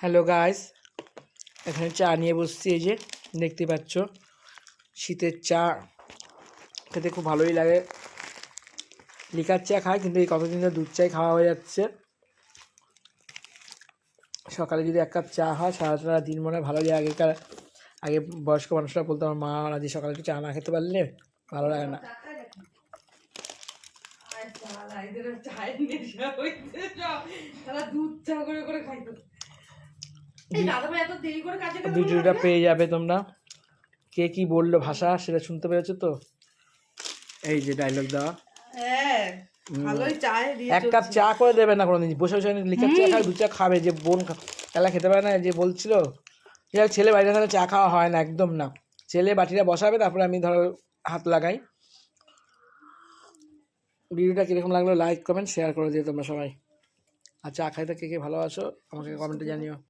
Hello guys, এখানে চা নিয়ে বসছি। এই যে দেখতে পাচ্ছ, শীতের চা খেতে খুব ভালোই লাগে। লিকার চা খাই, কিন্তু এই কতদিন ধরে দুধ চাই খাওয়া হয়ে যাচ্ছে। সকালে যদি এক কাপ চা হয় সারাটা দিন মনে হয় ভালো লাগে। আগে বয়স্ক মানুষরা বলতো, আমার মা আজ সকালে একটু চা না খেতে পারলে ভালো লাগে না। ভিডিওটা পেয়ে যাবে তোমরা। কে কি বললো ভাষা সেটা শুনতে পেরেছো তো? এই যে ডায়লগ দেওয়া, এক কাপ চা করে দেবে না কোনোদিন। বসে বসে লিকার চা খাবে, দু চা খাবে। যে বোন এলা খেতে পারে না, যে বলছিল যে ছেলে বাড়িতে থাকলে চা খাওয়া হয় না, একদম না। ছেলে বাটিটা বসাবে, তারপরে আমি ধরো হাত লাগাই। ভিডিওটা কীরকম লাগলো লাইক কমেন্ট শেয়ার করে দিও তোমরা সবাই। আর চা খাইতে কে কে ভালোবাসো আমাকে কমেন্টে জানিও।